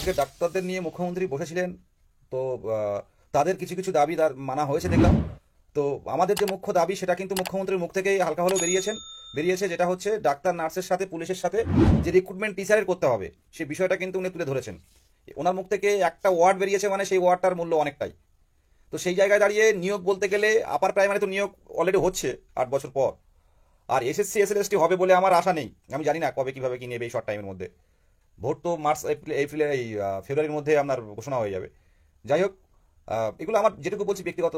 আজকে ডাক্তারদের নিয়ে মুখ্যমন্ত্রী বসেছিলেন। তো তাদের কিছু কিছু দাবি মানা হয়েছে দেখলাম। তো আমাদের যে মুখ্য দাবি সেটা কিন্তু মুখ্যমন্ত্রীর মুখ থেকেই হালকা হলেও বেরিয়েছে, যেটা হচ্ছে ডাক্তার নার্সের সাথে পুলিশের সাথে যে রিক্রুটমেন্ট টিচারের করতে হবে সেই বিষয়টা কিন্তু উনি তুলে ধরেছেন। ওনার মুখ থেকে একটা ওয়ার্ড বেরিয়েছে, মানে সেই ওয়ার্ডটার মূল্য অনেকটাই। তো সেই জায়গায় দাঁড়িয়ে নিয়োগ বলতে গেলে আপার প্রাইমারি তো নিয়োগ অলরেডি হচ্ছে 8 বছর পর। আর এসএসসি এসএলএসটি হবে বলে আমার আশা নেই। আমি জানি না কবে কিভাবে কি নেবে এই শর্ট টাইমের মধ্যে। ভোট তো মার্চ এপ্রিলের এই ফেব্রুয়ারির মধ্যে আপনার ঘোষণা হয়ে যাবে। যাই হোক, এগুলো আমার যেটুকু বলছি ব্যক্তিগত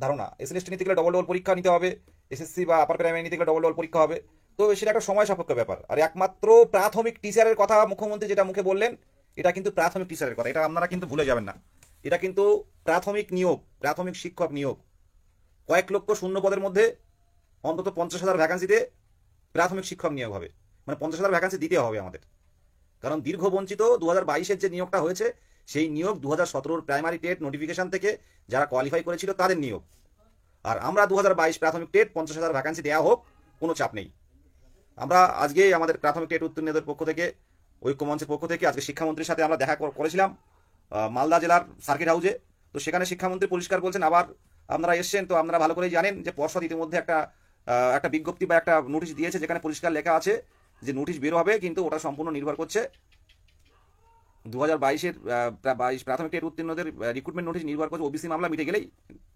ধারণা। এসএলএসটি নিতে গেলে ডবল ডবল পরীক্ষা নিতে হবে, এসএসসি বা আপার প্রাইমারি নিতে গেলে ডবল ডবল পরীক্ষা হবে। তো সেটা একটা সময় সাপেক্ষ ব্যাপার। আর একমাত্র প্রাথমিক টিচারের কথা মুখ্যমন্ত্রী যেটা মুখে বললেন, এটা কিন্তু প্রাথমিক টিচারের কথা, এটা আপনারা কিন্তু ভুলে যাবেন না। এটা কিন্তু প্রাথমিক নিয়োগ, প্রাথমিক শিক্ষক নিয়োগ। কয়েক লক্ষ শূন্য পদের মধ্যে অন্তত 50,000 ভ্যাকান্সিতে প্রাথমিক শিক্ষক নিয়োগ হবে। মানে 50,000 ভ্যাকান্সি দিতে হবে আমাদের, কারণ দীর্ঘ বঞ্চিত 2022-এর যে নিয়োগটা হয়েছে সেই নিয়োগ 2017-র প্রাইমারি টেট নোটিফিকেশন থেকে যারা কোয়ালিফাই করেছিল তাদের নিয়োগ। আর আমরা 2022 প্রাথমিক টেট 50,000 ভ্যাকান্সি দেওয়া হোক, কোনো চাপ নেই। আমরা আজকে আমাদের প্রাথমিক টেট উত্তীর্ণদের পক্ষ থেকে, ঐক্যমঞ্চের পক্ষ থেকে আজকে শিক্ষামন্ত্রীর সাথে আমরা দেখা করেছিলাম মালদা জেলার সার্কিট হাউসে। তো সেখানে শিক্ষামন্ত্রী পরিষ্কার বলছেন, আবার আপনারা এসছেন তো আপনারা ভালো করেই জানেন যে পর্ষদ ইতিমধ্যে একটা বিজ্ঞপ্তি বা একটা নোটিশ দিয়েছে, যেখানে পরিষ্কার লেখা আছে যে নোটিশ বের হবে, কিন্তু ওটা সম্পূর্ণ নির্ভর করছে 2022-এর প্রাথমিক টেট উত্তীর্ণদের রিক্রুটমেন্ট নোটিশ নির্ভর করছে ওবিসি মামলা মিটে গেলেই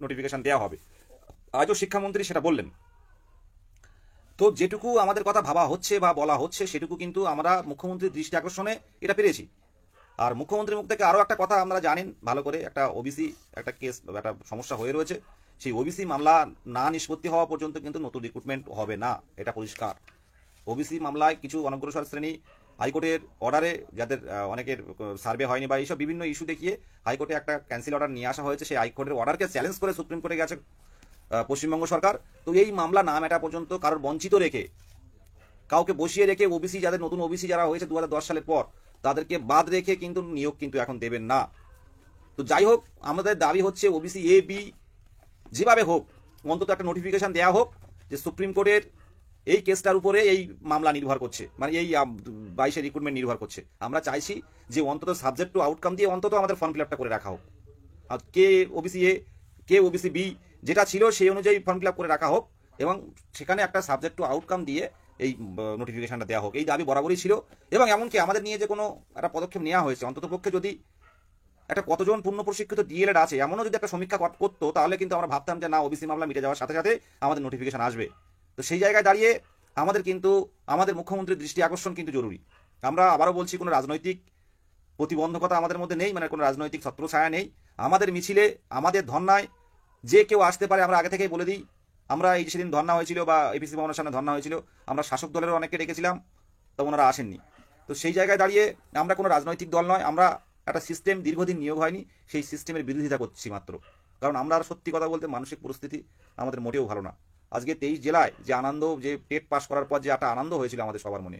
নোটিফিকেশন দেওয়া হবে। আজও শিক্ষামন্ত্রী সেটা বললেন। তো যেটুকু আমাদের কথা ভাবা হচ্ছে বা বলা হচ্ছে সেটুকু কিন্তু আমরা মুখ্যমন্ত্রীর দৃষ্টি আকর্ষণে এটা পেরেছি। আর মুখ্যমন্ত্রীর মুখ থেকে আরও একটা কথা আপনারা জানেন ভালো করে, একটা ওবিসি একটা কেস, একটা সমস্যা হয়ে রয়েছে। সেই ওবিসি মামলা না নিষ্পত্তি হওয়া পর্যন্ত কিন্তু নতুন রিক্রুটমেন্ট হবে না, এটা পরিষ্কার। ওবিসি মামলায় কিছু অনগ্রসর শ্রেণী হাইকোর্টের অর্ডারে, যাদের অনেকের সার্ভে হয়নি বা এইসব বিভিন্ন ইস্যু দেখিয়ে হাইকোর্টে একটা ক্যান্সেল অর্ডার নিয়ে আসা হয়েছে। সেই হাইকোর্টের অর্ডারকে চ্যালেঞ্জ করে সুপ্রিম কোর্টে গেছে পশ্চিমবঙ্গ সরকার। তো এই মামলা না মেটা পর্যন্ত কারোর বঞ্চিত রেখে, কাউকে বসিয়ে রেখে, ওবিসি যাদের নতুন ওবিসি যারা হয়েছে 2010 সালের পর তাদেরকে বাদ রেখে কিন্তু নিয়োগ কিন্তু এখন দেবেন না। তো যাই হোক, আমাদের দাবি হচ্ছে ওবিসি এ বি যেভাবে হোক অন্তত একটা নোটিফিকেশন দেওয়া হোক যে সুপ্রিম কোর্টের এই কেসটার উপরে এই মামলা নির্ভর করছে, মানে এই 22-এর রিক্রুটমেন্ট নির্ভর করছে। আমরা চাইছি যে অন্তত সাবজেক্ট টু আউটকাম দিয়ে অন্তত আমাদের ফর্ম ফিল আপটা করে রাখা হোক। আর কে ওবিসি এ কে ওবিসি বি যেটা ছিল সেই অনুযায়ী ফর্ম ফিল আপ করে রাখা হোক, এবং সেখানে একটা সাবজেক্ট টু আউটকাম দিয়ে এই নোটিফিকেশনটা দেওয়া হোক। এই দাবি বরাবরই ছিল, এবং এমনকি আমাদের নিয়ে যে কোনো একটা পদক্ষেপ নেওয়া হয়েছে, অন্তত পক্ষে যদি একটা কতজন পূর্ণ প্রশিক্ষিত ডিএলএড আছে এমনও যদি একটা সমীক্ষা করতো, তাহলে কিন্তু আমরা ভাবতাম যে না, ওবিসি মামলা মিটে যাওয়ার সাথে সাথে আমাদের নোটিফিকেশন আসবে। তো সেই জায়গায় দাঁড়িয়ে আমাদের কিন্তু আমাদের মুখ্যমন্ত্রীর দৃষ্টি আকর্ষণ কিন্তু জরুরি। আমরা আবারও বলছি, কোনো রাজনৈতিক প্রতিবন্ধকতা আমাদের মধ্যে নেই, মানে কোনো রাজনৈতিক ছত্রছায়া নেই। আমাদের মিছিলে, আমাদের ধর্নায় যে কেউ আসতে পারে, আমরা আগে থেকেই বলে দিই। আমরা এই সেদিন ধর্না হয়েছিল বা এপিসি ভবনের সামনে ধর্না হয়েছিল, আমরা শাসক দলেরও অনেককে ডেকেছিলাম, তো ওনারা আসেননি। তো সেই জায়গায় দাঁড়িয়ে আমরা কোনো রাজনৈতিক দল নয়, আমরা একটা সিস্টেম দীর্ঘদিন নিয়োগ হয়নি সেই সিস্টেমের বিরোধিতা করছি মাত্র। কারণ আমরা আর সত্যি কথা বলতে মানসিক পরিস্থিতি আমাদের মোটেও ভালো না। আজকে 23 জেলায় যে আনন্দ, যে টেট পাস করার পর যে একটা আনন্দ হয়েছিল আমাদের সবার মনে,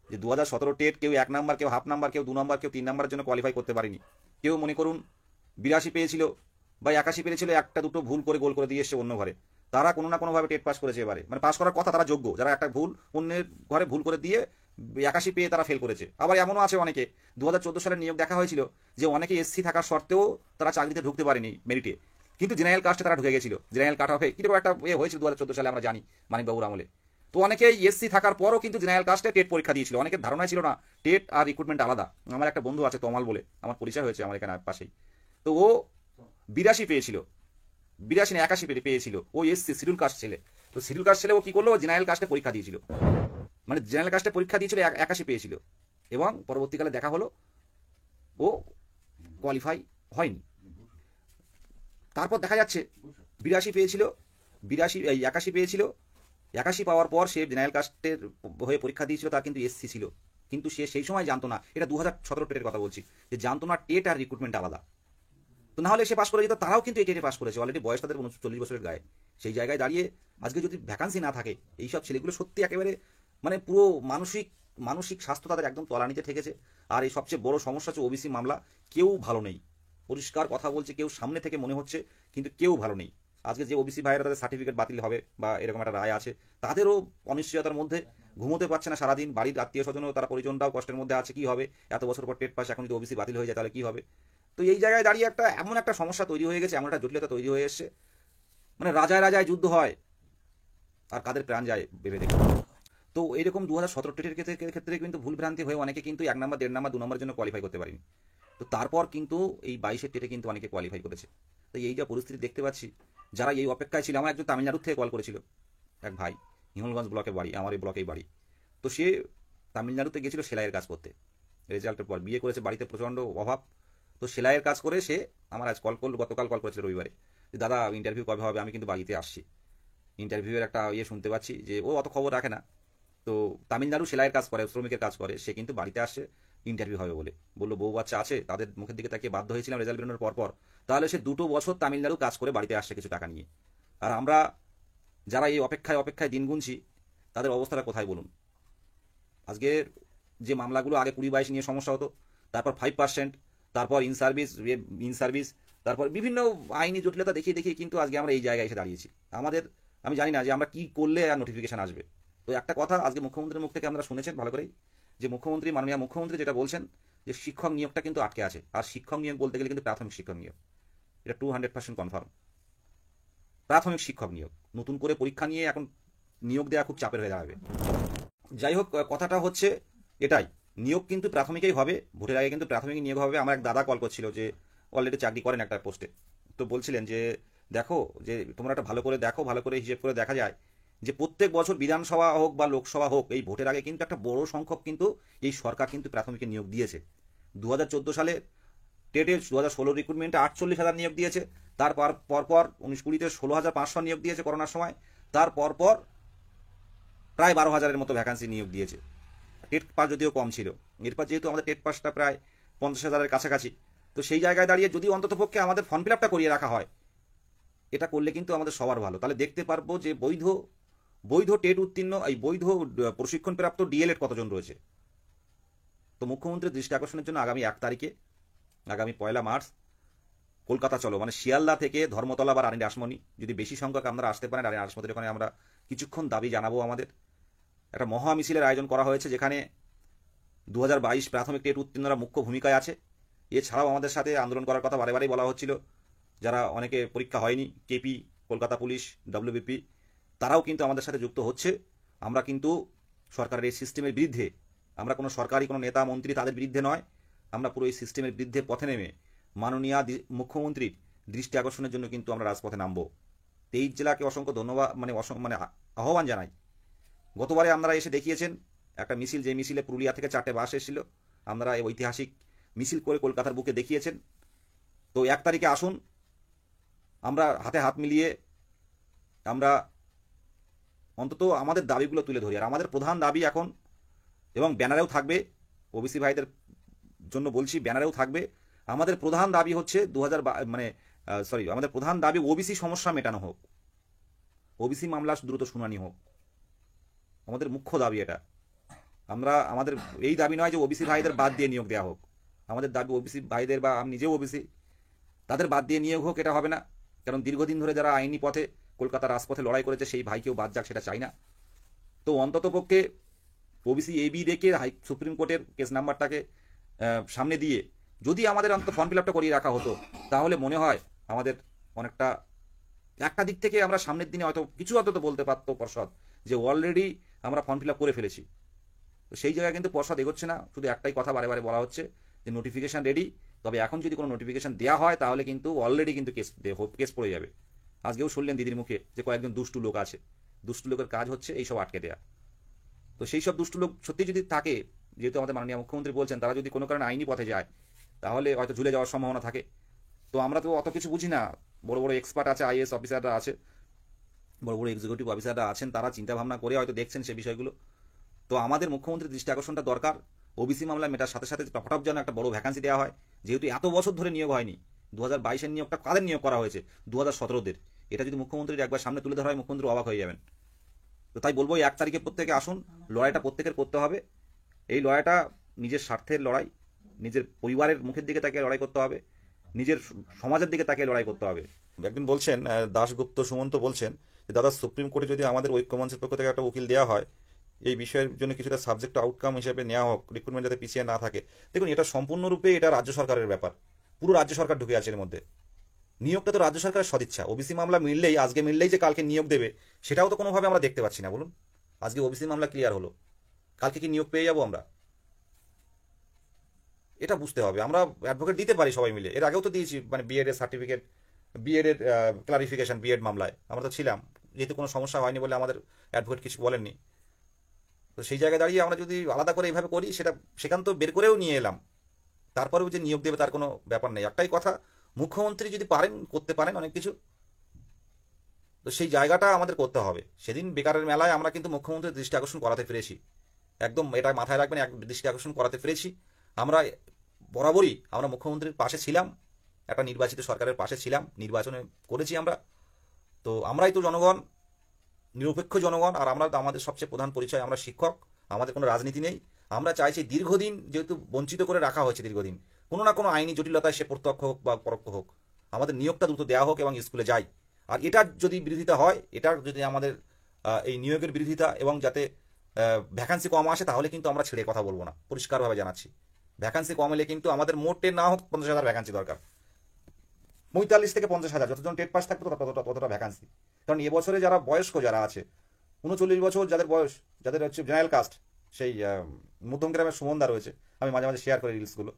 যে 2017 টেট কেউ 1 নাম্বার, কেউ হাফ নাম্বার, কেউ 2 নাম্বার, কেউ 3 নাম্বারের জন্য কোয়ালিফাই করতে পারেনি। কেউ মনে করুন 82 পেয়েছিল বা 81 পেয়েছিল, একটা দুটো ভুল করে গোল করে দিয়ে এসছে অন্য ঘরে। তারা কোনো না কোনোভাবে টেট পাস করেছে এবারে, মানে পাস করার কথা তারা যোগ্য, যারা একটা ভুল অন্যের ঘরে ভুল করে দিয়ে 81 পেয়ে তারা ফেল করেছে। আবার এমনও আছে অনেকে, 2014 সালের নিয়োগ দেখা হয়েছিল যে অনেকে এসসি থাকার সত্ত্বেও তারা চাকরিতে ঢুকতে পারেনি মেরিটে, কিন্তু জেনারেল কাস্টে তারা ঢুকে গেছিল। জেনারেল কাট অফে কিরকম একটা হয়েছিল 2014 সালে, আমরা জানি মানিকবাবুর আমলে। তো অনেকে এসসি থাকার পরও কিন্তু জেনারেল কাস্টে টেট পরীক্ষা দিয়েছিল। অনেকের ধারণা ছিল না টেট আর রিক্রুটমেন্ট আলাদা। আমার একটা বন্ধু আছে তমাল বলে, আমার পরিচয় হয়েছে আমার এখানে পাশেই। তো ও 82 পেয়েছিল, 82 না 81 পেয়েছিল, ও এসসি শিডিউল কাস্ট ছেলে। তো শিডিউল কাস্ট ছেলে ও কি করলো, জেনারেল কাস্টে পরীক্ষা দিয়েছিল, মানে জেনারেল কাস্টে পরীক্ষা দিয়েছিল, 81 পেয়েছিল, এবং পরবর্তীকালে দেখা হলো ও কোয়ালিফাই হয়নি। তারপর দেখা যাচ্ছে 82 পেয়েছিল, 81 পেয়েছিল, 81 পাওয়ার পর সে জেনারেল কাস্টের হয়ে পরীক্ষা দিয়েছিল, তার কিন্তু এসসি ছিল। কিন্তু সে সেই সময় জানতো না, এটা 2017 টেটের কথা বলছি, যে জানতো না টেট আর রিক্রুটমেন্ট আলাদা। তো নাহলে সে পাস করে যেত, তারাও কিন্তু এই টেটে পাস করেছে, অলরেডি বয়স তাদের 39 বছরের গায়ে। সেই জায়গায় দাঁড়িয়ে আজকে যদি ভ্যাকান্সি না থাকে, এইসব ছেলেগুলো সত্যি একেবারে মানে পুরো মানসিক স্বাস্থ্য তাদের একদম তলানিতে ঠেকেছে। আর এই সবচেয়ে বড় সমস্যা হচ্ছে ওবিসি মামলা, কেউ ভালো নেই। পরিষ্কার কথা বলছে, কেউ সামনে থেকে মনে হচ্ছে, কিন্তু কেউ ভালো নেই। আজকে যে ওবিসি ভাইয়েরা তাদের সার্টিফিকেট বাতিল হবে বা এরকম একটা রায় আছে, তাদেরও অনিশ্চয়তার মধ্যে ঘুমোতে পারছে না সারাদিন, বাড়ির আত্মীয় স্বজনও তারা পরিজনটাও কষ্টের মধ্যে আছে, কি হবে এত বছর পর টেট পাস, এখন যদি ওবিসি বাতিল হয়ে যায় তাহলে কি হবে। তো এই জায়গায় দাঁড়িয়ে একটা এমন একটা সমস্যা তৈরি হয়ে গেছে, এমন একটা জটিলতা তৈরি হয়ে এসছে, মানে রাজায় রাজায় যুদ্ধ হয় আর কাদের প্রাণ যায় ভেবে দেখে। তো এইরকম 2017 টেটের ক্ষেত্রে কিন্তু ভুল ভ্রান্তি হয়ে অনেকে কিন্তু 1 নাম্বার 1.5 নাম্বার 2 নম্বরের জন্য কোয়ালিফাই করতে পারেনি। তো তারপর কিন্তু এই 22-এর টেটে কিন্তু অনেকে কোয়ালিফাই করেছে। তো এই যা পরিস্থিতি দেখতে পাচ্ছি, যারা এই অপেক্ষায় ছিল, আমার একজন তামিলনাড়ুর থেকে কল করেছিল এক ভাই, হিঙ্গলগঞ্জ ব্লকে বাড়ি, আমার এই ব্লকেই বাড়ি। তো সে তামিলনাড়ুতে গেছিল সেলাইয়ের কাজ করতে, রেজাল্টের পর বিয়ে করেছে, বাড়িতে প্রচণ্ড অভাব। তো সেলাইয়ের কাজ করে সে আমার আজ গতকাল কল করেছিল রবিবারে, যে দাদা ইন্টারভিউ কবে হবে, আমি কিন্তু বাড়িতে আসছি। ইন্টারভিউয়ের একটা শুনতে পাচ্ছি যে ও অত খবর রাখে না, তো তামিলনাড়ু সেলাইয়ের কাজ করে, শ্রমিকের কাজ করে, সে কিন্তু বাড়িতে আসছে ইন্টারভিউ হবে বলে। বললো বউ বাচ্চা আছে, তাদের মুখের দিকে তাকিয়ে বাধ্য হয়েছিলাম রেজাল্ট বেরোনোর পর। তাহলে সে 2 বছর তামিলনাড়ু কাজ করে বাড়িতে আসছে কিছু টাকা নিয়ে। আর আমরা যারা এই অপেক্ষায় দিন গুনছি, তাদের অবস্থাটা কোথায় বলুন। আজকে যে মামলাগুলো আগে 20-22 নিয়ে সমস্যা হতো, তারপর 5%, তারপর ইন সার্ভিস, তারপর বিভিন্ন আইনি জটিলতা দেখিয়ে কিন্তু আজকে আমরা এই জায়গায় এসে দাঁড়িয়েছি। আমি জানি না যে আমরা কি করলে আর নোটিফিকেশন আসবে। তো একটা কথা আজকে মুখ্যমন্ত্রীর মুখ থেকে আমরা শুনেছেন ভালো করেই, যে মাননীয় মুখ্যমন্ত্রী যেটা বলছেন, যে শিক্ষক নিয়োগটা কিন্তু আটকে আছে। আর শিক্ষক নিয়োগ বলতে গেলে কিন্তু প্রাথমিক শিক্ষক নিয়োগ, এটা 200% কনফার্ম। প্রাথমিক শিক্ষক নিয়োগ নতুন করে পরীক্ষা নিয়ে এখন নিয়োগ দেওয়া খুব চাপের হয়ে দাঁড়াবে। যাই হোক, কথাটা হচ্ছে এটাই, নিয়োগ কিন্তু প্রাথমিকেই হবে, ভোটের আগে কিন্তু প্রাথমিক নিয়োগ হবে। আমার এক দাদা কল করছিল, যে অলরেডি চাকরি করেন একটা পোস্টে, তো বলছিলেন যে দেখো, যে তোমরা একটা ভালো করে দেখো, ভালো করে হিসেব করে দেখা যায় যে প্রত্যেক বছর বিধানসভা হোক বা লোকসভা হোক, এই ভোটের আগে কিন্তু একটা বড় সংখ্যক কিন্তু এই সরকার কিন্তু প্রাথমিকে নিয়োগ দিয়েছে। 2014 সালে টেটে 2016 রিক্রুটমেন্টে 48,000 নিয়োগ দিয়েছে, তারপর পরপর 19-20-তে 16,500 নিয়োগ দিয়েছে করোনার সময়, তার পরপর প্রায় 12,000-এর মতো ভ্যাকান্সি নিয়োগ দিয়েছে। টেট পাস যদিও কম ছিল, এরপর যেহেতু আমাদের টেট পাসটা প্রায় 50,000-এর কাছাকাছি, তো সেই জায়গায় দাঁড়িয়ে যদি অন্ততপক্ষে আমাদের ফর্ম ফিল আপটা করিয়ে রাখা হয়, এটা করলে কিন্তু আমাদের সবার ভালো। তাহলে দেখতে পারবো যে বৈধ টেট উত্তীর্ণ, এই বৈধ প্রশিক্ষণপ্রাপ্ত ডিএলএড কতজন রয়েছে। তো মুখ্যমন্ত্রীর দৃষ্টি আকর্ষণের জন্য আগামী 1 তারিখে, আগামী 1 মার্চ কলকাতা চলো, মানে শিয়ালদা থেকে ধর্মতলা বা রানী রাসমণি, যদি বেশি সংখ্যক আমরা আসতে পারেন, রানী রাসমণির ওখানে আমরা কিছুক্ষণ দাবি জানাবো। আমাদের একটা মহা মিছিলের আয়োজন করা হয়েছে, যেখানে 2022 প্রাথমিক টেট উত্তীর্ণরা মুখ্য ভূমিকায় আছে। এছাড়াও আমাদের সাথে আন্দোলন করার কথা বারে বলা হচ্ছিল, যারা অনেকে পরীক্ষা হয়নি, কেপি, কলকাতা পুলিশ, ডব্লিউবিপি, তারাও কিন্তু আমাদের সাথে যুক্ত হচ্ছে। আমরা কিন্তু সরকারের এই সিস্টেমের বিরুদ্ধে, আমরা কোনো সরকারি কোনো নেতা মন্ত্রী তাদের বিরুদ্ধে নয়, আমরা পুরো এই সিস্টেমের বিরুদ্ধে পথে নেমে মাননীয় মুখ্যমন্ত্রীর দৃষ্টি আকর্ষণের জন্য কিন্তু আমরা রাজপথে নামব। 23 জেলাকে অসংখ্য ধন্যবাদ, মানে আহ্বান জানাই। গতবারে আপনারা এসে দেখিয়েছেন একটা মিছিল, যে মিছিলে পুরুলিয়া থেকে 4টে বাস এসেছিল, আপনারা এই ঐতিহাসিক মিছিল করে কলকাতার বুকে দেখিয়েছেন। তো 1 তারিখে আসুন, আমরা হাতে হাত মিলিয়ে আমরা অন্তত আমাদের দাবিগুলো তুলে ধরি। আর আমাদের প্রধান দাবি এখন, এবং ব্যানারেও থাকবে, ওবিসি ভাইদের জন্য বলছি, ব্যানারেও থাকবে, আমাদের প্রধান দাবি হচ্ছে আমাদের প্রধান দাবি ওবিসি সমস্যা মেটানো হোক, ওবিসি মামলা দ্রুত শুনানি হোক, আমাদের মুখ্য দাবি এটা। আমাদের এই দাবি নয় যে ওবিসি ভাইদের বাদ দিয়ে নিয়োগ দেওয়া হোক, আমাদের দাবি ওবিসি ভাইদের, বা আমি নিজেও ওবিসি, তাদের বাদ দিয়ে নিয়োগ হোক, এটা হবে না। কারণ দীর্ঘদিন ধরে যারা আইনি পথে কলকাতার রাজপথে লড়াই করেছে, সেই ভাইকেও বাদ যাক, সেটা চাই না। তো অন্তত পক্ষে ওবিসি এবি দেখে সুপ্রিম কোর্টের কেস নাম্বারটাকে সামনে দিয়ে যদি আমাদের অন্তত ফর্ম ফিল আপটা করিয়ে রাখা হতো, তাহলে মনে হয় আমাদের অনেকটা একটা দিক থেকে আমরা সামনের দিনে হয়তো কিছু অন্তত বলতে পারতো পর্ষদ, যে অলরেডি আমরা ফর্ম ফিল আপ করে ফেলেছি। তো সেই জায়গায় কিন্তু পর্ষদ এগোচ্ছে না, শুধু একটাই কথা বারে বলা হচ্ছে যে নোটিফিকেশন রেডি, তবে এখন যদি কোনো নোটিফিকেশন দেওয়া হয় তাহলে কিন্তু অলরেডি কিন্তু কেস পড়ে যাবে। আজকেও শুনলেন দিদির মুখে যে কয়েকজন দুষ্টু লোক আছে, দুষ্টু লোকের কাজ হচ্ছে এইসব আটকে দেয়া। তো সেই সব দুষ্টু লোক সত্যি যদি থাকে, যেহেতু আমাদের মাননীয় মুখ্যমন্ত্রী বলছেন, তারা যদি কোনো কারণে আইনি পথে যায়, তাহলে হয়তো ঝুলে যাওয়ার সম্ভাবনা থাকে। তো আমরা তো অত কিছু বুঝি না, বড় বড় এক্সপার্ট আছে, আইএএস অফিসাররা আছে, বড় বড় এক্সিকিউটিভ অফিসাররা আছেন, তারা চিন্তা ভাবনা করে হয়তো দেখছেন সে বিষয়গুলো। তো আমাদের মুখ্যমন্ত্রীর দৃষ্টি আকর্ষণটা দরকার, ওবিসি মামলা মেটার সাথে সাথে টপটপ যেন একটা বড় ভ্যাকান্সি দেওয়া হয়। যেহেতু এত বছর ধরে নিয়োগ হয়নি, 2022-এর নিয়োগটা কাদের নিয়োগ করা হয়েছে, 2017-দের, এটা যদি মুখ্যমন্ত্রীর একবার সামনে তুলে ধরা হয়, মুখ্যমন্ত্রী অবাক হয়ে যাবেন। তো তাই বলবো, 1 তারিখে প্রত্যেকে আসুন, লড়াইটা প্রত্যেকের করতে হবে। এই লড়াইটা নিজের স্বার্থের লড়াই, নিজের পরিবারের মুখের দিকে তাকে লড়াই করতে হবে, নিজের সমাজের দিকে তাকে লড়াই করতে হবে। একদিন বলছেন দাশগুপ্ত সুমন্ত বলছেন যে দাদা সুপ্রিম কোর্টে যদি আমাদের ঐক্যমঞ্চের পক্ষ থেকে একটা উকিল দেওয়া হয়, এই বিষয়ের জন্য কিছুটা সাবজেক্ট আউটকাম হিসেবে নেওয়া হোক, রিক্রুটমেন্ট যাতে পিছিয়ে না থাকে। দেখুন, এটা সম্পূর্ণরূপে এটা রাজ্য সরকারের ব্যাপার, পুরো রাজ্য সরকার ঢুকে আছে এর মধ্যে। নিয়োগটা তো রাজ্য সরকারের সদিচ্ছা। ওবিসি মামলা মিললেই, আজকে মিললেই যে কালকে নিয়োগ দেবে, সেটাও তো কোনোভাবে আমরা দেখতে পাচ্ছি না। বলুন, আজকে ওবিসি মামলা ক্লিয়ার হলো, কালকে কি নিয়োগ পেয়ে যাবো আমরা? এটা বুঝতে হবে। আমরা অ্যাডভোকেট দিতে পারি সবাই মিলে, এর আগেও তো দিয়েছি, মানে বিএড এর সার্টিফিকেট, বিএড এর ক্লারিফিকেশন, বিএড মামলায় আমরা তো ছিলাম, যেহেতু কোনো সমস্যা হয়নি বলে আমাদের অ্যাডভোকেট কিছু বলেননি। তো সেই জায়গায় দাঁড়িয়ে আমরা যদি আলাদা করে এইভাবে করি, সেটা সেখান তো বের করেও নিয়ে এলাম, তারপরেও যে নিয়োগ দেবে তার কোনো ব্যাপার নেই। একটাই কথা, মুখ্যমন্ত্রী যদি পারেন, করতে পারেন অনেক কিছু, তো সেই জায়গাটা আমাদের করতে হবে। সেদিন বেকারের মেলায় আমরা কিন্তু মুখ্যমন্ত্রীর দৃষ্টি আকর্ষণ করাতে পেরেছি, একদম এটা মাথায় রাখবেন, এক দৃষ্টি আকর্ষণ করাতে পেরেছি। আমরা বরাবরই আমরা মুখ্যমন্ত্রীর পাশে ছিলাম, একটা নির্বাচিত সরকারের পাশে ছিলাম, নির্বাচনে করেছি আমরা। তো আমরাই তো জনগণ, নিরপেক্ষ জনগণ। আর আমরা, আমাদের সবচেয়ে প্রধান পরিচয়, আমরা শিক্ষক, আমাদের কোনো রাজনীতি নেই। আমরা চাইছি দীর্ঘদিন, যেহেতু বঞ্চিত করে রাখা হয়েছে দীর্ঘদিন, কোনো না কোনো আইনি জটিলতায়, সে প্রত্যক্ষ হোক বা পরোক্ষ হোক, আমাদের নিয়োগটা দ্রুত দেওয়া হোক এবং স্কুলে যাই। আর এটার যদি বিরোধিতা হয়, এটার যদি আমাদের এই নিয়োগের বিরোধিতা এবং যাতে ভ্যাকান্সি কম আসে, তাহলে কিন্তু আমরা ছেড়ে কথা বলবো না, পরিষ্কারভাবে জানাচ্ছি। ভ্যাকান্সি কম এলে কিন্তু আমাদের মোটে না হোক 50,000 ভ্যাকান্সি দরকার, 45 থেকে 50,000, যতজন টেট পাস থাকবে ততটা ভ্যাকান্সি। কারণ এবছরে যারা বয়স্ক যারা আছে, 39 বছর যাদের বয়স, যাদের হচ্ছে জেনারেল কাস্ট, সেই মধ্যম গ্রামের সুমনদা রয়েছে, আমি মাঝে মাঝে শেয়ার করি রিলসগুলো,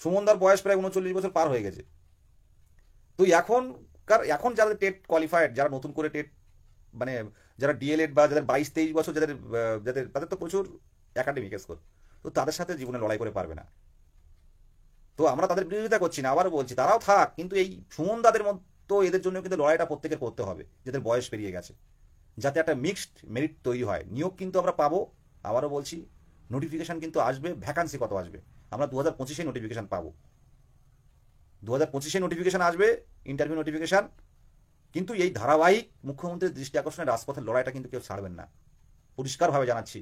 সুমনদার বয়স প্রায় 39 বছর পার হয়ে গেছে। তো এখন যাদের টেট কোয়ালিফাইড, যারা নতুন করে টেট, মানে যারা ডিএলএড বা যাদের 22-23 বছর, যাদের যাদের তাদের তো প্রচুর একাডেমিক স্কোর, তো তাদের সাথে জীবনে লড়াই করে পারবে না। তো আমরা তাদের বিরোধিতা করছি না, আবারও বলছি তারাও থাক, কিন্তু এই সুমনদাদের মতো এদের জন্য কিন্তু লড়াইটা প্রত্যেকের করতে হবে, যাদের বয়স পেরিয়ে গেছে, যাতে একটা মিক্সড মেরিট তৈরি হয়। নিয়োগ কিন্তু আমরা পাবো, আবারও বলছি, নোটিফিকেশান কিন্তু আসবে। ভ্যাকান্সি কত আসবে আমরা 2025-এ নোটিফিকেশান পাবো, 2025-এ নোটিফিকেশান আসবে, ইন্টারভিউ নোটিফিকেশান। কিন্তু এই ধারাবাহিক মুখ্যমন্ত্রীর দৃষ্টি আকর্ষণের রাজপথের লড়াইটা কিন্তু কেউ ছাড়বেন না, পরিষ্কারভাবে জানাচ্ছি।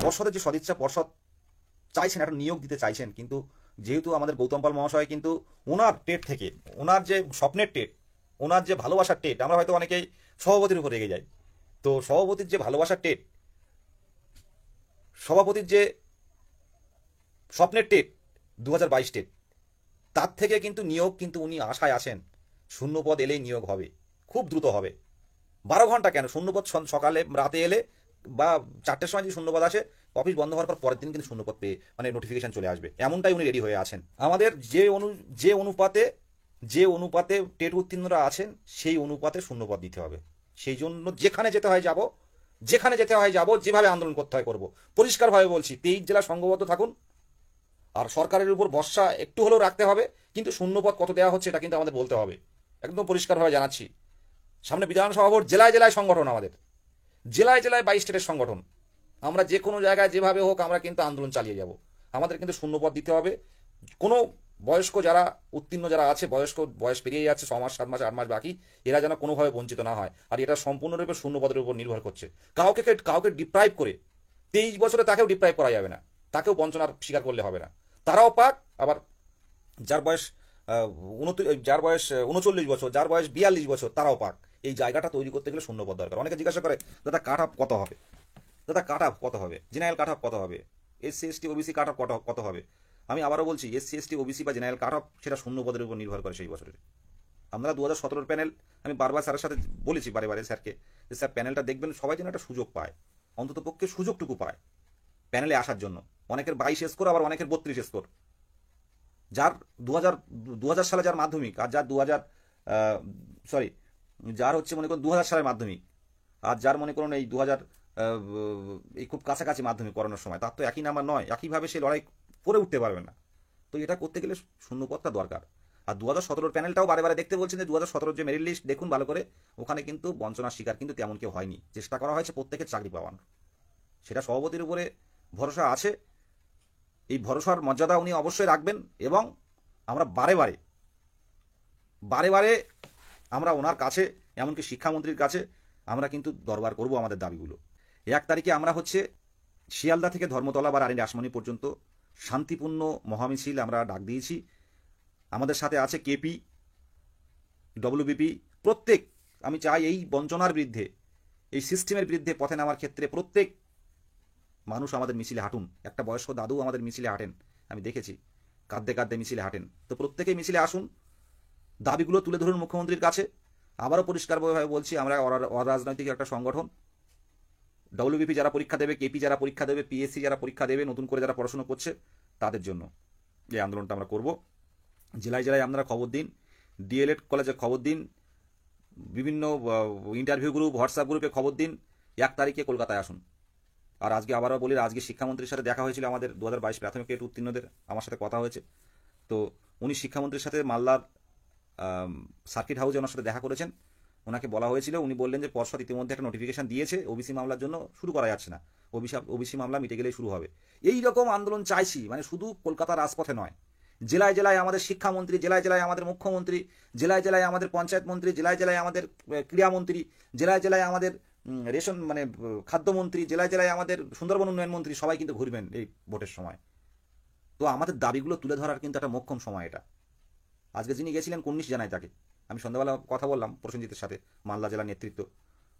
পর্ষদের যে সদিচ্ছা, পর্ষদ চাইছেন, একটা নিয়োগ দিতে চাইছেন, কিন্তু যেহেতু আমাদের গৌতম পাল মহাশয় কিন্তু ওনার টেট থেকে, ওনার যে স্বপ্নের টেট, ওনার যে ভালোবাসার টেট, আমরা হয়তো অনেকেই সভাপতির উপর রেগে যাই, তো সভাপতির যে ভালোবাসার টেট, সভাপতির যে স্বপ্নের টেট 2022 টেট, তার থেকে কিন্তু নিয়োগ কিন্তু উনি আশায় আছেন। শূন্যপদ এলেই নিয়োগ হবে, খুব দ্রুত হবে। 12 ঘন্টা কেন, শূন্যপদ সকালে রাতে এলে বা 4টের সময় যদি শূন্যপদ আসে, অফিস বন্ধ হওয়ার পর পরের দিন কিন্তু শূন্যপদ পেয়ে, মানে নোটিফিকেশন চলে আসবে, এমনটাই উনি রেডি হয়ে আছেন। আমাদের যে অনুপাতে টেট উত্তীর্ণরা আছেন, সেই অনুপাতে শূন্যপদ দিতে হবে। সেই জন্য যেখানে যেতে হয় যাব, যেভাবে আন্দোলন করতে হয় করব। পরিষ্কারভাবে বলছি, 23 জেলা সংঘবদ্ধ থাকুন, আর সরকারের উপর ভরসা একটু হলেও রাখতে হবে, কিন্তু শূন্যপদ কত দেওয়া হচ্ছে এটা কিন্তু আমাদের বলতে হবে, একদম পরিষ্কারভাবে জানাচ্ছি। সামনে বিধানসভা ভোট, জেলায় জেলায় সংগঠন, আমাদের জেলায় জেলায় 22 স্টেটের সংগঠন, আমরা যে কোনো জায়গায় যেভাবে হোক আমরা কিন্তু আন্দোলন চালিয়ে যাব। আমাদের কিন্তু শূন্যপদ দিতে হবে। কোনো বয়স্ক যারা উত্তীর্ণ যারা আছে, বয়স পেরিয়ে যাচ্ছে, 6 মাস 7 মাস 8 মাস বাকি, এরা যেন কোনোভাবে বঞ্চিত না হয়। আর এটা সম্পূর্ণরূপে শূন্যপদের উপর নির্ভর করছে। কাউকে ডিপ্রাইভ করে, 23 বছরে তাকেও ডিপ্রাইভ করা যাবে না, তাকেও বঞ্চনার স্বীকার করলে হবে না। তারাও পাক, আবার যার বয়স 39 বছর, যার বয়স 42 বছর, তারাও পাক। এই জায়গাটা তৈরি করতে গেলে শূন্যপদ দরকার। অনেকে জিজ্ঞাসা করে, দাদা কাট অফ কত হবে, জেনারেল কাট অফ কত হবে, SC ST OBC cut off কত হবে? আমি আবারও বলছি, এসসি এসটি ওবিসি বা জেনারেল কাট অফ, সেটা শূন্যপদের উপর নির্ভর করে সেই বছরের। আপনারা 2017 প্যানেল, আমি বারবার স্যারের সাথে বলেছি, বারে স্যারকে, যে স্যার প্যানেলটা দেখবেন, সবাই যেন একটা সুযোগ পায়, অন্তত পক্ষে সুযোগটুকু পায় প্যানেলে আসার জন্য। অনেকের 22 স্কোর, আবার অনেকের 32 স্কোর। যার 2000 সালে যার মাধ্যমিক, আর যার যার হচ্ছে মনে করুন 2000 সালের মাধ্যমিক, আর যার মনে করুন এই 2000 এই খুব কাছাকাছি মাধ্যমিক করানোর সময়, তার তো একই নাম্বার নয়, একইভাবে সে লড়াই করে উঠতে পারবে না। তো এটা করতে গেলে শূন্যপদটা দরকার। আর 2017 প্যানেলটাও বারে দেখতে বলছেন যে 2017 যে মেরিট লিস্ট দেখুন ভালো করে, ওখানে কিন্তু বঞ্চনার শিকার কিন্তু তেমন কেউ হয়নি। চেষ্টা করা হয়েছে প্রত্যেকের চাকরি পাওয়ার, সেটা সভাপতির উপরে ভরসা আছে। এই ভরসার মর্যাদা উনি অবশ্যই রাখবেন, এবং আমরা বারে আমরা ওনার কাছে, এমনকি শিক্ষামন্ত্রীর কাছে আমরা কিন্তু দরবার করব আমাদের দাবিগুলো। 1 তারিখে আমরা হচ্ছে শিয়ালদা থেকে ধর্মতলা বা রানী রাসমণি পর্যন্ত শান্তিপূর্ণ মহামিছিল আমরা ডাক দিয়েছি। আমাদের সাথে আছে কেপি, ডব্লিউবিপি, প্রত্যেক, আমি চাই এই বঞ্চনার বিরুদ্ধে, এই সিস্টেমের বিরুদ্ধে পথে নামার ক্ষেত্রে প্রত্যেক মানুষ আমাদের মিছিলে হাঁটুন। একটা বয়স্ক দাদু আমাদের মিছিলে হাঁটেন, আমি দেখেছি, কাঁদতে কাঁদতে মিছিলে হাঁটেন। তো প্রত্যেকেই মিছিলে আসুন, দাবিগুলো তুলে ধরুন মুখ্যমন্ত্রীর কাছে। আবারও পরিষ্কারভাবে বলছি, আমরা অরাজনৈতিক একটা সংগঠন। ডব্লিউবিপি যারা পরীক্ষা দেবে, কেপি যারা পরীক্ষা দেবে, পিএসসি যারা পরীক্ষা দেবে, নতুন করে যারা পড়াশোনা করছে, তাদের জন্য এই আন্দোলনটা আমরা করব। জেলায় জেলায় আপনারা খবর দিন, ডিএলএড কলেজে খবর দিন, বিভিন্ন ইন্টারভিউ গ্রুপ, হোয়াটসঅ্যাপ গ্রুপে খবর দিন। 1 তারিখে কলকাতায় আসুন। আর আজকে আবারও বলি, আজকে শিক্ষামন্ত্রীর সাথে দেখা হয়েছিল আমাদের 2022 প্রাথমিক টেট উত্তীর্ণদের, আমার সাথে কথা হয়েছে। তো উনি শিক্ষামন্ত্রীর সাথে মালদার সার্কিট হাউসে ওনার সাথে দেখা করেছেন। ওনাকে বলা হয়েছিল, উনি বললেন যে পর্ষদ ইতিমধ্যে একটা নোটিফিকেশন দিয়েছে, ওবিসি মামলার জন্য শুরু করা যাচ্ছে না, ওবিসি মামলা মিটে গেলেই শুরু হবে। এই রকম আন্দোলন চাইছি, মানে শুধু কলকাতার রাজপথে নয়, জেলায় জেলায় আমাদের শিক্ষামন্ত্রী, জেলায় জেলায় আমাদের মুখ্যমন্ত্রী, জেলায় জেলায় আমাদের পঞ্চায়েত মন্ত্রী, জেলায় জেলায় আমাদের ক্রীড়ামন্ত্রী, জেলায় জেলায় আমাদের রেশন মানে খাদ্যমন্ত্রী, জেলায় জেলায় আমাদের সুন্দরবন উন্নয়ন মন্ত্রী, সবাই কিন্তু ঘুরবেন এই ভোটের সময়। তো আমাদের দাবিগুলো তুলে ধরার কিন্তু একটা মোক্ষম সময় এটা। আজকে যিনি গেছিলেন কুর্নিশ জানাই তাকে, আমি সন্ধ্যাবেলা কথা বললাম প্রসেনজিতের সাথে, মালদা জেলার নেতৃত্ব।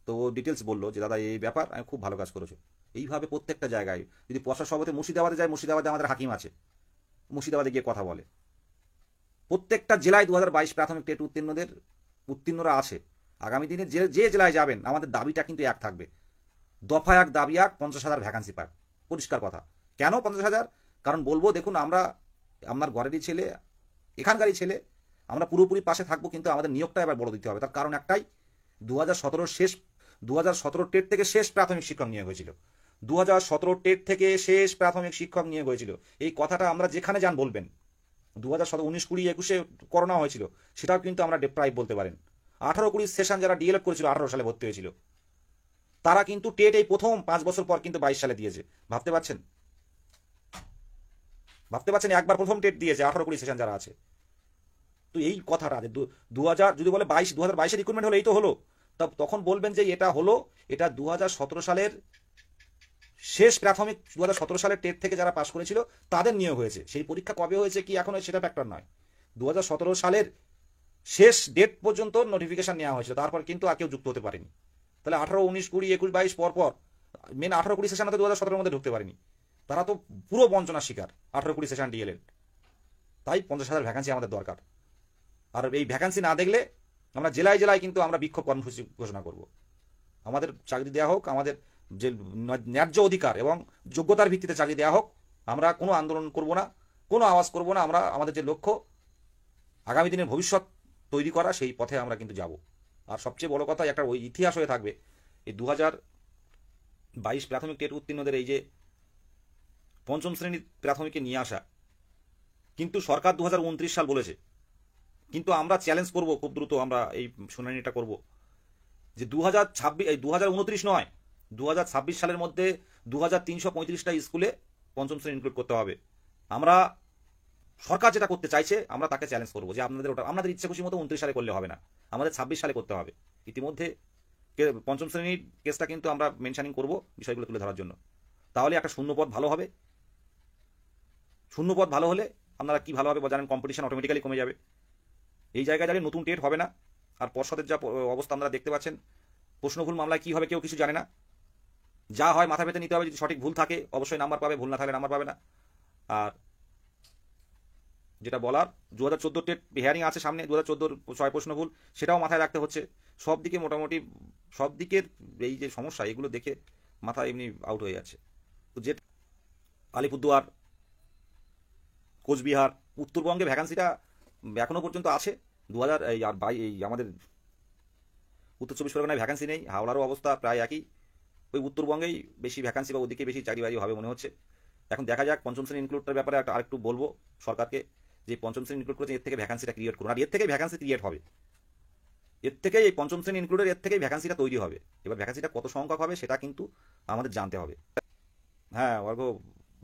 তো ও ডিটেলস বললো যে দাদা এই ব্যাপার, আমি খুব ভালো কাজ করেছো। এইভাবে প্রত্যেকটা জায়গায়, যদি পর্ষদ সভাপতি মুর্শিদাবাদে যায়, মুর্শিদাবাদে আমাদের হাকিম আছে, মুর্শিদাবাদে গিয়ে কথা বলে। প্রত্যেকটা জেলায় 2022 প্রাথমিক টেট উত্তীর্ণরা আছে। আগামী দিনে যে যে জেলায় যাবেন, আমাদের দাবিটা কিন্তু এক থাকবে, দফা এক, দাবি এক, 50,000 ভ্যাকান্সি পাক, পরিষ্কার কথা। কেন 50,000? কারণ বলবো, দেখুন আমরা আপনার ঘরেরই ছেলে, এখানকারই ছেলে, আমরা পুরোপুরি পাশে থাকবো, কিন্তু আমাদের নিয়োগটা এবার বড় দিতে হবে। তার কারণ একটাই, 2017 টেট থেকে শেষ প্রাথমিক শিক্ষক নিয়োগ হয়েছিল, 2017 টেট থেকে শেষ প্রাথমিক শিক্ষক নিয়োগ হয়েছিল। এই কথাটা আমরা যেখানে যান বলবেন। 2017, 19, 20, 21 করোনা হয়েছিল, সেটাও কিন্তু আমরা প্রায় বলতে পারেন। 18-20 সেশন যারা ডিএলএড করেছিল, 18 সালে ভর্তি হয়েছিল, তারা কিন্তু টেট এই প্রথম 5 বছর পর কিন্তু 22 সালে দিয়েছে। ভাবতে পারছেন? একবার প্রথম টেট দিয়েছে 18-20 সেশন যারা আছে। তো এই কথাটা যে 2000 যদি বলে 2022-এর রিক্রুটমেন্ট হলো, এই তো হলো, তখন বলবেন যে এটা হলো, এটা 2017 সালের শেষ প্রাথমিক, 2017 সালের টেট থেকে যারা পাশ করেছিল তাদের নিয়োগ হয়েছে। সেই পরীক্ষা কবে হয়েছে কি এখন সেটা ফ্যাক্টর নয়, 2017 সালের শেষ ডেট পর্যন্ত নোটিফিকেশন নেওয়া হয়েছিল, তারপর কিন্তু আর কেউ যুক্ত হতে পারেনি। তাহলে 18, 19, 20, 21, 22 পর মেন 18-20 সেশন তো 2017-এর মধ্যে ঢুকতে পারেনি, তারা তো পুরো বঞ্চনার শিকার। 18-20 সেশন ডিএলএড, তাই 50,000 ভ্যাকান্সি আমাদের দরকার। আর এই ভ্যাকান্সি না দেখলে আমরা জেলায় জেলায় কিন্তু আমরা বিক্ষোভ কর্মসূচি ঘোষণা করব। আমাদের চাকরি দেওয়া হোক, আমাদের যে ন্যায্য অধিকার এবং যোগ্যতার ভিত্তিতে চাকরি দেওয়া হোক, আমরা কোনো আন্দোলন করব না, কোনো আওয়াজ করব না। আমরা আমাদের যে লক্ষ্য, আগামী দিনের ভবিষ্যৎ তৈরি করা, সেই পথে আমরা কিন্তু যাব। আর সবচেয়ে বড় কথা, একটা ওই ইতিহাস হয়ে থাকবে, এই 2022 প্রাথমিক টেট উত্তীর্ণদের এই যে পঞ্চম শ্রেণীর প্রাথমিকে নিয়ে আসা, কিন্তু সরকার 2029 সাল বলেছে, কিন্তু আমরা চ্যালেঞ্জ করব খুব দ্রুত, আমরা এই শুনানিটা করব যে 2029 নয়, 2026 সালের মধ্যে 2335টা স্কুলে পঞ্চম শ্রেণী ইনক্লুড করতে হবে। আমরা সরকার যেটা করতে চাইছে, আমরা তাকে চ্যালেঞ্জ করবো যে আপনাদের ওটা আপনাদের ইচ্ছে খুশি মতো 29 সালে করলে হবে না, আমাদের 26 সালে করতে হবে। ইতিমধ্যে পঞ্চম শ্রেণীর কেসটা কিন্তু আমরা মেনশনিং করব বিষয়গুলো তুলে ধরার জন্য। তাহলে একটা শূন্যপদ ভালো হবে। শূন্যপদ ভালো হলে আপনারা কি ভালো হবে জানেন, কম্পিটিশন অটোমেটিক্যালি কমে যাবে। এই জায়গায় দাঁড়িয়ে নতুন টেট হবে না। আর পর্ষদের যা অবস্থা আপনারা দেখতে পাচ্ছেন, প্রশ্নভুল মামলায় কি হবে কেউ কিছু জানে না। যা হয় মাথা পেতে নিতে হবে, যদি সঠিক ভুল থাকে অবশ্যই নাম্বার পাবে, ভুল না থাকলে নাম্বার পাবে না। আর যেটা বলার, 2014 টেট হিয়ারিং আছে সামনে, 2014 6 প্রশ্ন ভুল, সেটাও মাথায় রাখতে হচ্ছে। সব দিকে মোটামুটি সব দিকের এই যে সমস্যা, এগুলো দেখে মাথা এমনি আউট হয়ে যাচ্ছে। তো যে আলিপুরদুয়ার, কোচবিহার, উত্তরবঙ্গে ভ্যাকান্সিটা এখনো পর্যন্ত আছে 2000 এই আমাদের উত্তর 24 পরগনায় ভ্যাকান্সি নেই। হাওড়ারও অবস্থা প্রায় একই। ওই উত্তরবঙ্গেই বেশি ভ্যাকান্সি বা ওদিকে বেশি চাকরি বাড়ি হবে মনে হচ্ছে। এখন দেখা যাক পঞ্চম শ্রেণী ইনক্লুডটার ব্যাপারে আরেকটু বলবো সরকারকে, যে পঞ্চম শ্রেণী ইনক্লুড করেছে, এর থেকে ভ্যাকান্সিটা ক্রিয়েট করুন। আর এর থেকেই ভ্যাকান্সি ক্রিয়েট হবে, এর থেকেই এই পঞ্চম শ্রেণী ইনক্লুডের এর থেকেই ভ্যাকান্সিটা তৈরি হবে। এবার ভ্যাকান্সিটা কত সংখ্যক হবে সেটা কিন্তু আমাদের জানতে হবে। হ্যাঁ অর্ঘ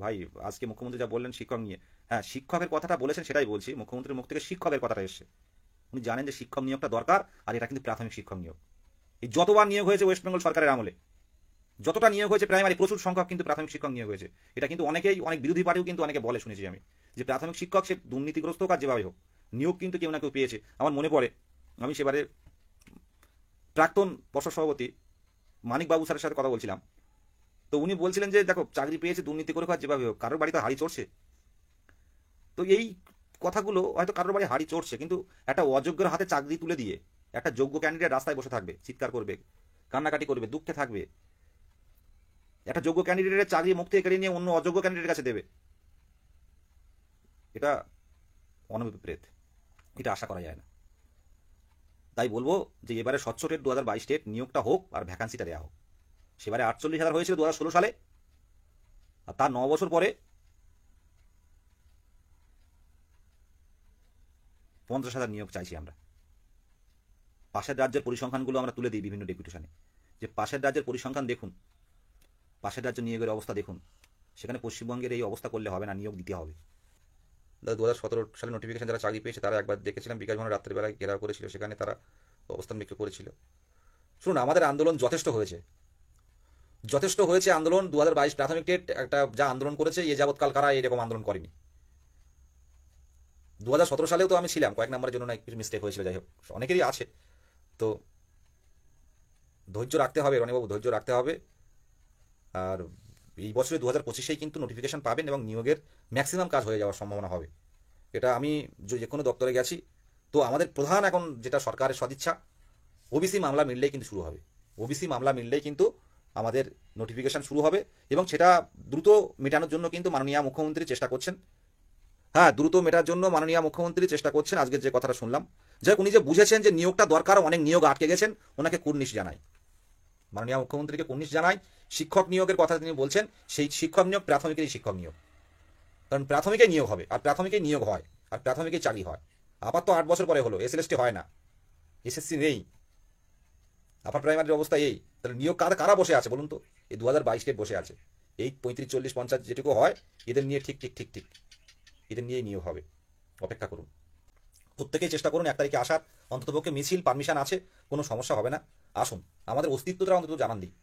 ভাই, আজকে মুখ্যমন্ত্রী যা বললেন শিক্ষক নিয়ে, হ্যাঁ শিক্ষকের কথাটা বলেছেন, সেটাই বলছি। মুখ্যমন্ত্রীর মুখ থেকে শিক্ষকের কথাটা এসছে। উনি জানেন যে শিক্ষক নিয়োগটা দরকার, আর এটা কিন্তু প্রাথমিক শিক্ষক নিয়োগ। এই যতবার নিয়োগ হয়েছে ওয়েস্ট বেঙ্গল সরকারের আমলে, যতটা নিয়োগ হয়েছে প্রাইমারি, প্রচুর সংখ্যক কিন্তু প্রাথমিক শিক্ষক নিয়োগ হয়েছে। এটা কিন্তু অনেক বিরোধী পার্টিও কিন্তু অনেকে বলে শুনেছি আমি, যে প্রাথমিক শিক্ষক সে দুর্নীতিগ্রস্ত হোক আর যেভাবে হোক, নিয়োগ কিন্তু কেউ না কেউ পেয়েছে। আমার মনে পড়ে আমি সেবারে প্রাক্তন পর্ষদ সভাপতি মানিকবাবু স্যারের সাথে কথা বলছিলাম। তো উনি বলছিলেন যে দেখো চাকরি পেয়েছে দুর্নীতি করে হোক আর যেভাবে হোক, কারোর বাড়িতে হাড়ি চড়ছে। তো এই কথাগুলো হয়তো কারোর বাড়ি হাড়ি চড়ছে, কিন্তু একটা অযোগ্যের হাতে চাকরি তুলে দিয়ে একটা যোগ্য ক্যান্ডিডেট রাস্তায় বসে থাকবে, চিৎকার করবে, কান্নাকাটি করবে, দুঃখে থাকবে। একটা যোগ্য ক্যান্ডিডেটের চাকরি মুখ থেকে কেড়ে নিয়ে অন্য অযোগ্য ক্যান্ডিডেটের কাছে দেবে, এটা অনভিপ্রেত, এটা আশা করা যায় না। তাই বলবো যে এবারে স্বচ্ছ টেট 2022 টেট নিয়োগটা হোক আর ভ্যাকান্সিটা দেওয়া হোক। সেবারে 48,000 হয়েছিল 2016 সালে, আর তার 9 বছর পরে 50,000 নিয়োগ চাইছি আমরা। পাশের রাজ্যের পরিসংখ্যানগুলো আমরা তুলে দিই বিভিন্ন ডেপুটেশনে, যে পাশের রাজ্যের পরিসংখ্যান দেখুন, পাশের রাজ্য নিয়োগের অবস্থা দেখুন। সেখানে পশ্চিমবঙ্গের এই অবস্থা করলে হবে না, নিয়োগ দিতে হবে। 2017 সালে নোটিফিকেশন যারা চাকরি পেয়েছে তারা একবার দেখেছিলাম বিকাশ ভবনে রাত্রেবেলায় ঘেরাও করেছিল, সেখানে তারা অবস্থান বিক্ষোভ করেছিল। শুনুন, আমাদের আন্দোলন যথেষ্ট হয়েছে, যথেষ্ট হয়েছে আন্দোলন। 2022 প্রাথমিক টেট একটা যা আন্দোলন করেছে এ যাবৎকাল কারা এরকম আন্দোলন করেনি। 2017 সালেও তো আমি ছিলাম, কয়েক নম্বরের জন্য না কিছু মিস্টেক হয়েছিল, যাই হোক অনেকেরই আছে। তো ধৈর্য রাখতে হবে রনিবাবু, ধৈর্য রাখতে হবে। আর এই বছরে 2025-এই কিন্তু নোটিফিকেশন পাবেন এবং নিয়োগের ম্যাক্সিমাম কাজ হয়ে যাওয়ার সম্ভাবনা হবে। এটা আমি যে কোনো দপ্তরে গেছি, তো আমাদের প্রধান এখন যেটা সরকারের সদিচ্ছা, ওবিসি মামলা মিললেই কিন্তু শুরু হবে। ওবিসি মামলা মিললেই কিন্তু আমাদের নোটিফিকেশন শুরু হবে, এবং সেটা দ্রুত মেটানোর জন্য কিন্তু মাননীয় মুখ্যমন্ত্রী চেষ্টা করছেন। হ্যাঁ, দ্রুত মেটার জন্য মাননীয় মুখ্যমন্ত্রী চেষ্টা করছেন। আজকে যে কথাটা শুনলাম, যাই উনি যে বুঝেছেন যে নিয়োগটা দরকার, অনেক নিয়োগ আটকে গেছেন, ওনাকে কুর্নিশ জানাই, মাননীয় মুখ্যমন্ত্রীকে কুর্নিশ জানাই। শিক্ষক নিয়োগের কথা তিনি বলছেন, সেই শিক্ষক নিয়োগ প্রাথমিকেরই শিক্ষক নিয়োগ, কারণ প্রাথমিকে নিয়োগ হবে, আর প্রাথমিকে নিয়োগ হয়, আর প্রাথমিকে চাকরি হয়। আপাতত 8 বছর পরে হলো, এসএলএসটি হয় না, এসএসসি নেই, আপার প্রাইমারির অবস্থা এই। তাহলে নিয়োগ কারা বসে আছে বলুন তো? এই 2022 টেট বসে আছে, এই 35, 40, 50 যেটুকু হয় এদের নিয়ে ঠিক এদের নিয়েই নিয়োগ হবে। অপেক্ষা করুন, প্রত্যেকেই চেষ্টা করুন 1 তারিখে আসার। অন্ততপক্ষে মিছিল পারমিশন আছে, কোনো সমস্যা হবে না। আসুন, আমাদের অস্তিত্বটা অন্তত জানান দিই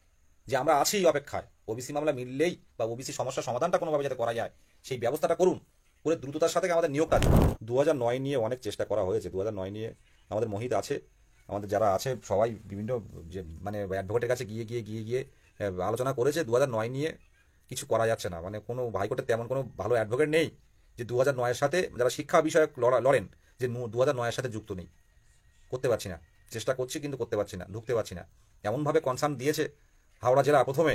যে আমরা আছি অপেক্ষায়। ওবিসি মামলা মিললেই বা ওবিসি সমস্যার সমাধানটা কোনোভাবে যাতে করা যায় সেই ব্যবস্থাটা করুন, করে দ্রুততার সাথে আমাদের নিয়োগ কাজ। 2009 নিয়ে অনেক চেষ্টা করা হয়েছে, 2009 নিয়ে আমাদের মহিত আছে, আমাদের যারা আছে সবাই বিভিন্ন যে মানে অ্যাডভোকেটের কাছে গিয়ে আলোচনা করেছে। 2009 নিয়ে কিছু করা যাচ্ছে না, মানে কোনো হাইকোর্টের তেমন কোনো ভালো অ্যাডভোকেট নেই যে 2009-এর সাথে, যারা শিক্ষা বিষয়ক লড়েন, যে 2009-এর সাথে যুক্ত নেই। করতে পারছি না, চেষ্টা করছি কিন্তু করতে পারছি না, ঢুকতে পারছি না। এমনভাবে কনসার্ন দিয়েছে হাওড়া জেলা প্রথমে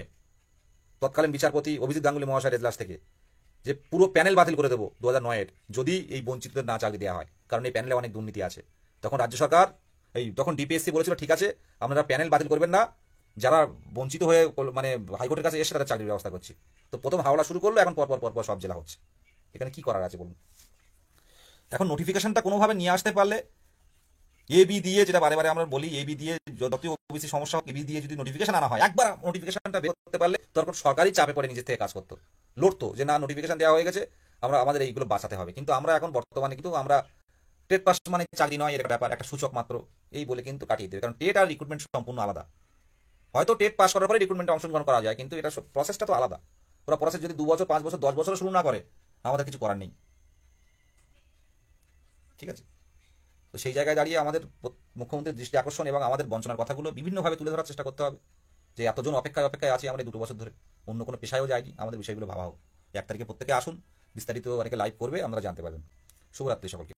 তৎকালীন বিচারপতি অভিজিৎ গাঙ্গুলি মহাশয়ের এজলাস থেকে, যে পুরো প্যানেল বাতিল করে দেবো 2009-এর, যদি এই বঞ্চিতদের না চাকরি দেওয়া হয়, কারণ এই প্যানেলে অনেক দুর্নীতি আছে। তখন রাজ্য সরকার তখন ডিপিএসসি বলেছিল ঠিক আছে আপনারা প্যানেল বাতিল করবেন না, যারা বঞ্চিত হয়ে মানে হাইকোর্টের কাছে এসে তাদের চাকরির ব্যবস্থা করছি। তো প্রথম হাওড়া শুরু করলো, এখন পরপর সব জেলা হচ্ছে। এখানে কি করার আছে বলুন? এখন নোটিফিকেশনটা কোনোভাবে নিয়ে আসতে পারলে, এবি দিয়ে, যেটা বারে বারে আমরা বলি, এবি দিয়ে যতই ওবিসি সমস্যা হোক, এবি দিয়ে যদি নোটিফিকেশন আনা হয়, একবার নোটিফিকেশনটা বের করতে পারলে তখন সরকারি চাপে পড়ে নিজের থেকে কাজ করতো, লড়তো যে না নোটিফিকেশন দেওয়া হয়ে গেছে, আমাদের এইগুলো বাঁচাতে হবে। কিন্তু আমরা এখন বর্তমানে কিন্তু আমরা টেট পাস মানে চাকরি নয়, এর ব্যাপার একটা সূচক মাত্র, এই বলে কিন্তু কাটিয়ে দেবে। কারণ টেট আর রিক্রুটমেন্ট সম্পূর্ণ আলাদা। হয়তো টেট পাস করার পরে রিক্রুটমেন্টে অংশগ্রহণ করা যায়, কিন্তু এটা প্রসেসটা তো আলাদা। ওরা প্রসেস যদি 2 বছর, 5 বছর, 10 বছর শুরু না করে, আমাদের কিছু করার নেই। ঠিক আছে, তো সেই জায়গায় দাঁড়িয়ে আমাদের মুখ্যমন্ত্রীর দৃষ্টি আকর্ষণ এবং আমাদের বঞ্চনার কথাগুলো বিভিন্নভাবে তুলে ধরার চেষ্টা করতে হবে, যে এতজন অপেক্ষায় আছি আমরা 2 বছর ধরে, অন্য কোনো পেশায়ও যায়নি, আমাদের বিষয়গুলো ভাবা হোক। 1 তারিখে প্রত্যেকে আসুন, বিস্তারিত অনেকে লাইভ করবে, আমরা জানতে পারবেন। শুভরাত্রি সকলকে।